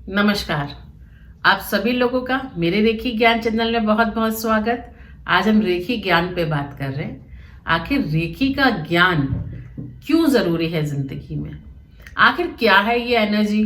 नमस्कार। आप सभी लोगों का मेरे रेखी ज्ञान चैनल में बहुत बहुत स्वागत। आज हम रेखी ज्ञान पे बात कर रहे हैं। आखिर रेखी का ज्ञान क्यों ज़रूरी है ज़िंदगी में? आखिर क्या है ये एनर्जी,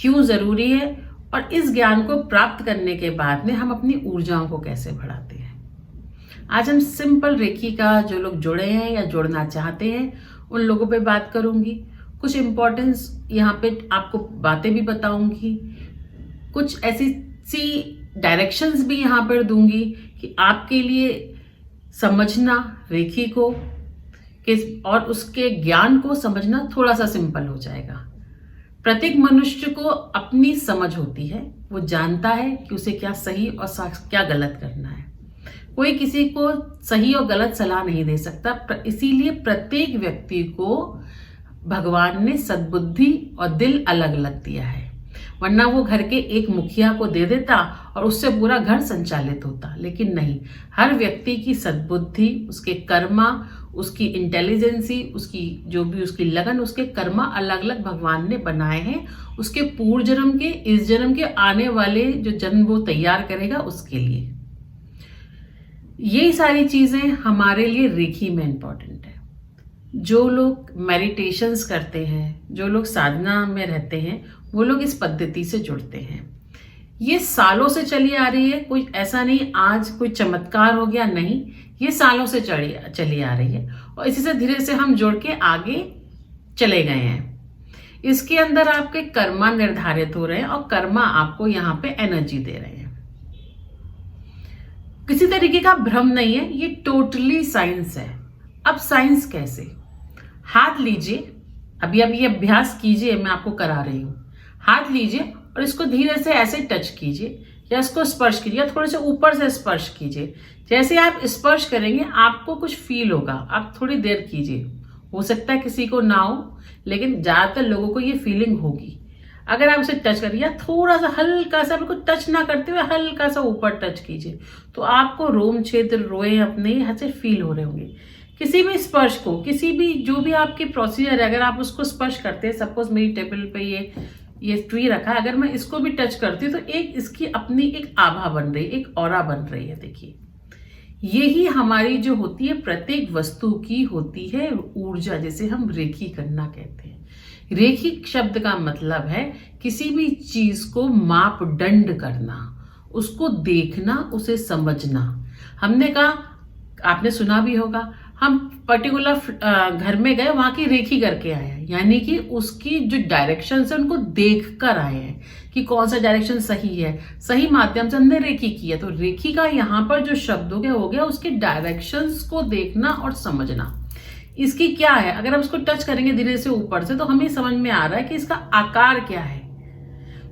क्यों ज़रूरी है, और इस ज्ञान को प्राप्त करने के बाद में हम अपनी ऊर्जाओं को कैसे बढ़ाते हैं। आज हम सिंपल रेखी का जो लोग जुड़े हैं या जुड़ना चाहते हैं उन लोगों पे बात करूंगी। कुछ इम्पोर्टेंस यहाँ पे आपको बातें भी बताऊंगी, कुछ ऐसी डायरेक्शंस भी यहाँ पर दूंगी कि आपके लिए समझना रेखी को और उसके ज्ञान को समझना थोड़ा सा सिंपल हो जाएगा। प्रत्येक मनुष्य को अपनी समझ होती है, वो जानता है कि उसे क्या सही और क्या गलत करना है। कोई किसी को सही और गलत सलाह नहीं दे सकता, इसीलिए प्रत्येक व्यक्ति को भगवान ने सद्बुद्धि और दिल अलग अलग दिया है, वरना वो घर के एक मुखिया को दे देता और उससे पूरा घर संचालित होता। लेकिन नहीं, हर व्यक्ति की सद्बुद्धि, उसके कर्मा, उसकी इंटेलिजेंसी, उसकी जो भी उसकी लगन, उसके कर्मा अलग अलग भगवान ने बनाए हैं। उसके पूर्व जन्म के, इस जन्म के, आने वाले जो जन्म वो तैयार करेगा उसके लिए। ये सारी चीजें हमारे लिए रेखी में इंपॉर्टेंट है। जो लोग मेडिटेशंस करते हैं, जो लोग साधना में रहते हैं, वो लोग इस पद्धति से जुड़ते हैं। ये सालों से चली आ रही है, कोई ऐसा नहीं आज कोई चमत्कार हो गया, नहीं, ये सालों से चली आ रही है और इसी से धीरे से हम जुड़ के आगे चले गए हैं। इसके अंदर आपके कर्मा निर्धारित हो रहे हैं और कर्मा आपको यहाँ पे एनर्जी दे रहे हैं। किसी तरीके का भ्रम नहीं है, ये टोटली साइंस है। अब साइंस कैसे? हाथ लीजिए, अभी ये अभ्यास कीजिए, मैं आपको करा रही हूं। हाथ लीजिए और इसको धीरे से ऐसे टच कीजिए या इसको स्पर्श कीजिए या थोड़े से ऊपर से स्पर्श कीजिए। जैसे आप स्पर्श करेंगे आपको कुछ फील होगा, आप थोड़ी देर कीजिए। हो सकता है किसी को ना हो, लेकिन ज्यादातर लोगों को ये फीलिंग होगी। अगर आप इसे टच करिए, थोड़ा सा हल्का सा, बिल्कुल टच ना करते हुए हल्का सा ऊपर टच कीजिए, तो आपको रोम क्षेत्र, रोए अपने यहाँ से फील हो रहे होंगे। किसी भी स्पर्श को, किसी भी जो भी आपकी प्रोसीजर है, अगर आप उसको स्पर्श करते हैं, सपोज मेरी टेबल पे ये ट्री रखा है, अगर मैं इसको भी टच करती हूँ तो एक इसकी अपनी एक आभा बन रही है, एक ऑरा बन रही है। देखिए, यही हमारी जो होती है प्रत्येक वस्तु की होती है ऊर्जा, जिसे हम रेखी करना कहते हैं। रेखी शब्द का मतलब है किसी भी चीज को मापदंड करना, उसको देखना, उसे समझना। हमने कहा, आपने सुना भी होगा, हम पर्टिकुलर घर में गए, वहां की रेखी करके आए हैं, यानी कि उसकी जो डायरेक्शन है उनको देख कर आए हैं कि कौन सा डायरेक्शन सही है। सही माध्यम से हमने रेखी की है। तो रेखी का यहाँ पर जो शब्द हो गया उसके डायरेक्शंस को देखना और समझना। इसकी क्या है, अगर हम इसको टच करेंगे धीरे से ऊपर से तो हमें समझ में आ रहा है कि इसका आकार क्या है।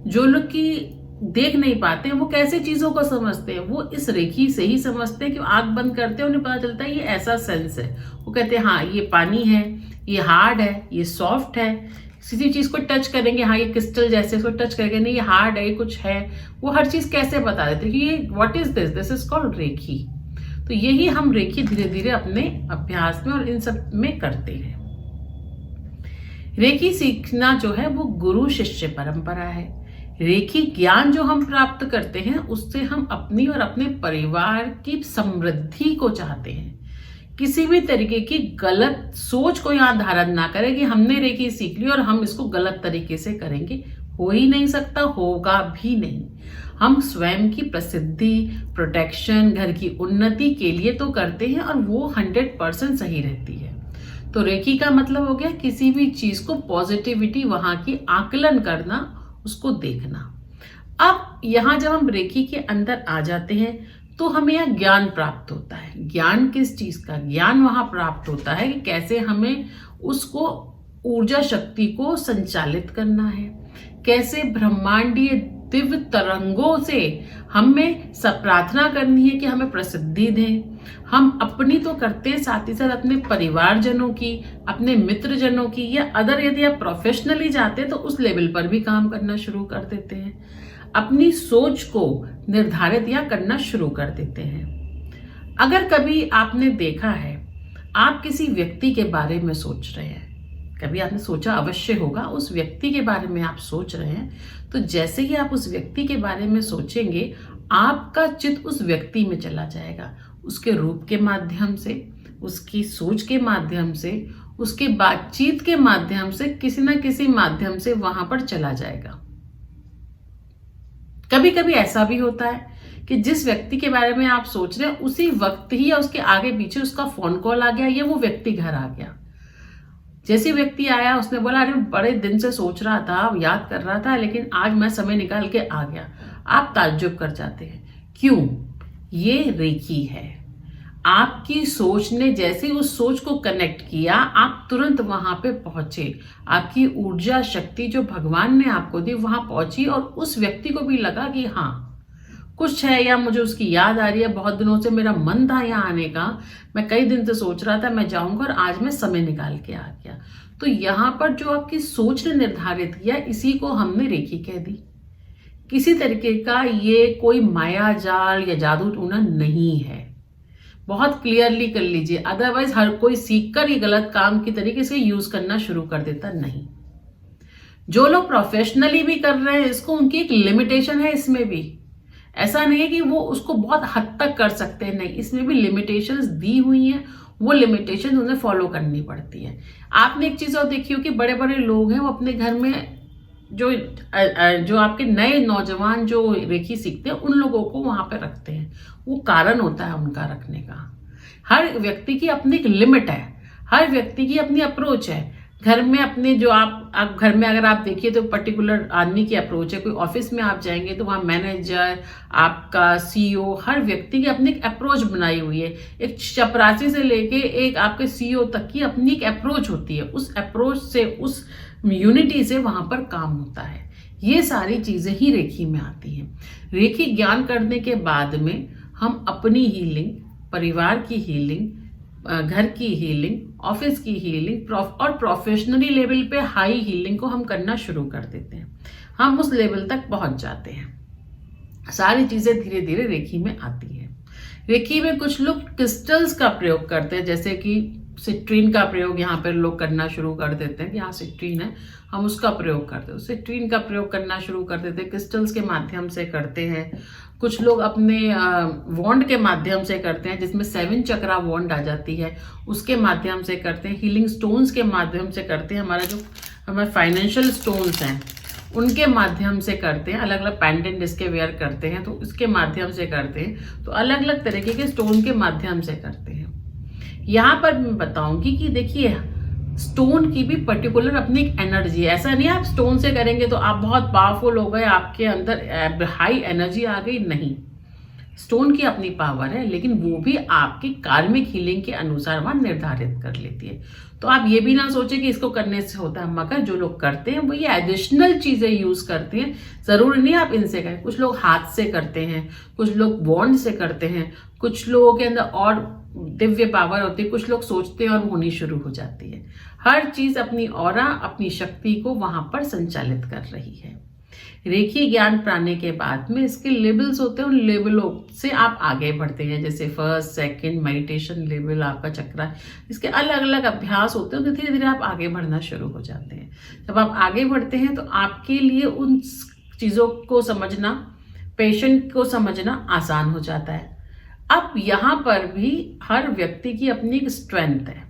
जो लोग की देख नहीं पाते हैं वो कैसे चीजों को समझते हैं, वो इस रेखी से ही समझते हैं कि आंख बंद करते हैं उन्हें पता चलता है ये ऐसा सेंस है। वो कहते हैं हाँ ये पानी है, ये हार्ड है, ये सॉफ्ट है। किसी चीज को टच करेंगे, हाँ ये क्रिस्टल जैसे, इसको टच करेंगे, नहीं ये हार्ड है, ये कुछ है। वो हर चीज कैसे बता देते हैं कि ये what is this is called रेखी। तो यही हम रेखी धीरे धीरे अपने अभ्यास में और इन सब में करते हैं। रेखी सीखना जो है वो गुरु शिष्य परंपरा है। रेखी ज्ञान जो हम प्राप्त करते हैं उससे हम अपनी और अपने परिवार की समृद्धि को चाहते हैं। किसी भी तरीके की गलत सोच को यहाँ धारण ना करें कि हमने रेखी सीख ली और हम इसको गलत तरीके से करेंगे। हो ही नहीं सकता, होगा भी नहीं। हम स्वयं की प्रसिद्धि, प्रोटेक्शन, घर की उन्नति के लिए तो करते हैं और वो 100% सही रहती है। तो रेखी का मतलब हो गया किसी भी चीज को पॉजिटिविटी, वहां की आकलन करना, उसको देखना। अब यहां जब हम रेखी के अंदर आ जाते हैं तो हमें यह ज्ञान प्राप्त होता है। ज्ञान किस चीज का? ज्ञान वहां प्राप्त होता है कि कैसे हमें उसको ऊर्जा शक्ति को संचालित करना है, कैसे ब्रह्मांडीय दिव्य तरंगों से हमें सब प्रार्थना करनी है कि हमें प्रसिद्धि दें। हम अपनी तो करते हैं, साथ ही साथ अपने परिवारजनों की, अपने मित्रजनों की, या अदर यदि आप प्रोफेशनली जाते हैं तो उस लेवल पर भी काम करना शुरू कर देते हैं। अपनी सोच को निर्धारित या करना शुरू कर देते हैं। अगर कभी आपने देखा है, आप किसी व्यक्ति के बारे में सोच रहे हैं, कभी आपने सोचा अवश्य होगा। उस व्यक्ति के बारे में आप सोच रहे हैं, तो जैसे ही आप उस व्यक्ति के बारे में सोचेंगे, आपका चित्त उस व्यक्ति में चला जाएगा, उसके रूप के माध्यम से, उसकी सोच के माध्यम से, उसके बातचीत के माध्यम से, किसी ना किसी माध्यम से वहां पर चला जाएगा। कभी कभी ऐसा भी होता है कि जिस व्यक्ति के बारे में आप सोच रहे हैं उसी वक्त ही या उसके आगे पीछे उसका फोन कॉल आ गया या वो व्यक्ति घर आ गया। जैसे व्यक्ति आया, उसने बोला अरे बड़े दिन से सोच रहा था, याद कर रहा था, लेकिन आज मैं समय निकाल के आ गया। आप ताज्जुब कर जाते हैं, क्यों? ये रेकी है। आपकी सोच ने जैसे उस सोच को कनेक्ट किया, आप तुरंत वहां पे पहुंचे। आपकी ऊर्जा शक्ति जो भगवान ने आपको दी वहां पहुंची और उस व्यक्ति को भी लगा कि हाँ कुछ है, या मुझे उसकी याद आ रही है, बहुत दिनों से मेरा मन था यहाँ आने का, मैं कई दिन से सोच रहा था मैं जाऊंगा और आज मैं समय निकाल के आ गया। तो यहाँ पर जो आपकी सोच ने निर्धारित किया, इसी को हमने रेकी कह दी। किसी तरीके का ये कोई माया जाल या जादू टूना नहीं है, बहुत क्लियरली कर लीजिए। अदरवाइज हर कोई सीखकर ये गलत काम की तरीके से यूज करना शुरू कर देता। नहीं, जो लोग प्रोफेशनली भी कर रहे हैं इसको, उनकी एक लिमिटेशन है। इसमें भी ऐसा नहीं है कि वो उसको बहुत हद तक कर सकते हैं, नहीं, इसमें भी लिमिटेशंस दी हुई हैं। वो लिमिटेशंस उन्हें फॉलो करनी पड़ती है। आपने एक चीज और देखी हो कि बड़े बड़े लोग हैं, वो अपने घर में जो आपके नए नौजवान जो रेकी सीखते हैं उन लोगों को वहां पे रखते हैं। वो कारण होता है उनका रखने का। हर व्यक्ति की अपनी एक लिमिट है, हर व्यक्ति की अपनी अप्रोच है। घर में अपने जो आप घर में अगर आप देखिए तो पर्टिकुलर आदमी की अप्रोच है। कोई ऑफिस में आप जाएंगे तो वहाँ मैनेजर, आपका सीईओ, हर व्यक्ति की अपनी एक अप्रोच बनाई हुई है। एक चपरासी से लेके एक आपके सीईओ तक की अपनी एक अप्रोच होती है। उस अप्रोच से, उस यूनिटी से वहां पर काम होता है। ये सारी चीजें ही रेकी में आती हैं। रेकी ज्ञान करने के बाद में हम अपनी हीलिंग, परिवार की हीलिंग, घर की हीलिंग, ऑफिस की हीलिंग और प्रोफेशनली लेवल पे हाई हीलिंग को हम करना शुरू कर देते हैं। हम उस लेवल तक पहुंच जाते हैं। सारी चीजें धीरे धीरे रेकी में आती है। रेकी में कुछ लोग क्रिस्टल्स का प्रयोग करते हैं, जैसे कि सिट्रीन का प्रयोग यहाँ पर लोग करना शुरू कर देते हैं कि यहाँ सिट्रीन है, हम उसका प्रयोग करते हैं। सिट्रीन का प्रयोग करना शुरू कर देते हैं, क्रिस्टल्स के माध्यम से करते हैं। कुछ लोग अपने वॉन्ड के माध्यम से करते हैं, जिसमें 7 चक्रा वॉन्ड आ जाती है, उसके माध्यम से करते हैं। हीलिंग स्टोन्स के माध्यम से करते हैं। हमारे फाइनेंशियल स्टोन्स हैं उनके माध्यम से करते हैं। अलग अलग पेंडेंट जिसके वेयर करते हैं तो इसके माध्यम से करते हैं। तो अलग अलग तरीके के स्टोन के माध्यम से करते हैं। यहाँ पर मैं बताऊंगी कि देखिए स्टोन की भी पर्टिकुलर अपनी एक एनर्जी है। ऐसा नहीं है आप स्टोन से करेंगे तो आप बहुत पावरफुल हो गए, आपके अंदर हाई एनर्जी आ गई, नहीं। स्टोन की अपनी पावर है, लेकिन वो भी आपकी कार्मिक हीलिंग के अनुसार वहां निर्धारित कर लेती है। तो आप ये भी ना सोचे कि इसको करने से होता है, मगर जो लोग करते हैं वो ये एडिशनल चीजें यूज करते हैं। जरूरी नहीं आप इनसे करें। कुछ लोग हाथ से करते हैं, कुछ लोग वॉन्ड से करते हैं, कुछ लोगों के अंदर और दिव्य पावर होती है, कुछ लोग सोचते हैं और होनी शुरू हो जाती है। हर चीज अपनी ऑरा, अपनी शक्ति को वहां पर संचालित कर रही है। रेकी ज्ञान पाने के बाद में इसके लेवल्स होते हैं, उन लेवलों से आप आगे बढ़ते हैं। जैसे फर्स्ट, सेकंड, मेडिटेशन लेवल आपका चक्र है, इसके अलग अलग अभ्यास होते हैं। तो धीरे धीरे आप आगे बढ़ना शुरू हो जाते हैं। जब आप आगे बढ़ते हैं तो आपके लिए उन चीजों को समझना, पेशेंट को समझना आसान हो जाता है। अब यहाँ पर भी हर व्यक्ति की अपनी एक स्ट्रेंथ है।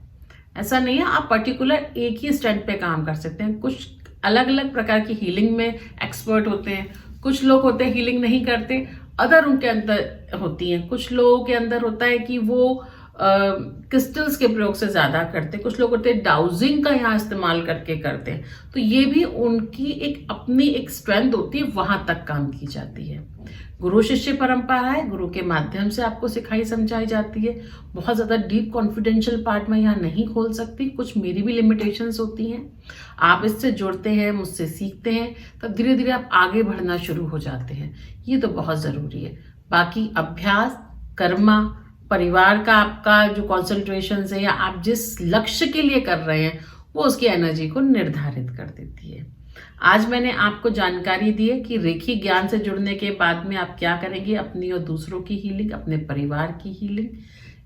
ऐसा नहीं है आप पर्टिकुलर एक ही स्ट्रेंथ पे काम कर सकते हैं। कुछ अलग अलग प्रकार की हीलिंग में एक्सपर्ट होते हैं। कुछ लोग होते हैं हीलिंग नहीं करते, अदर उनके अंदर होती हैं। कुछ लोगों के अंदर होता है कि वो क्रिस्टल्स के प्रयोग से ज्यादा करते हैं। कुछ लोग होते हैं डाउजिंग का यहाँ इस्तेमाल करके करते हैं। तो ये भी उनकी एक अपनी एक स्ट्रेंथ होती है, वहां तक काम की जाती है। गुरु शिष्य परंपरा है, गुरु के माध्यम से आपको सिखाई समझाई जाती है। बहुत ज्यादा डीप कॉन्फिडेंशियल पार्ट में यहाँ नहीं खोल सकती, कुछ मेरी भी लिमिटेशंस होती हैं। आप इससे जुड़ते हैं, मुझसे सीखते हैं, तब धीरे धीरे आप आगे बढ़ना शुरू हो जाते हैं। ये तो बहुत जरूरी है। बाकी अभ्यास, कर्मा, परिवार का आपका जो कॉन्सेंट्रेशन है या आप जिस लक्ष्य के लिए कर रहे हैं वो उसकी एनर्जी को निर्धारित कर देती है। आज मैंने आपको जानकारी दी है कि रेकी ज्ञान से जुड़ने के बाद में आप क्या करेंगे, अपनी और दूसरों की हीलिंग, अपने परिवार की हीलिंग।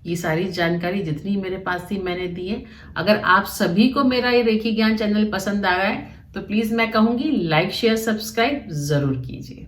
ये सारी जानकारी जितनी मेरे पास थी मैंने दी है। अगर आप सभी को मेरा ये रेखी ज्ञान चैनल पसंद आ रहा है तो प्लीज मैं कहूंगी लाइक शेयर सब्सक्राइब जरूर कीजिए।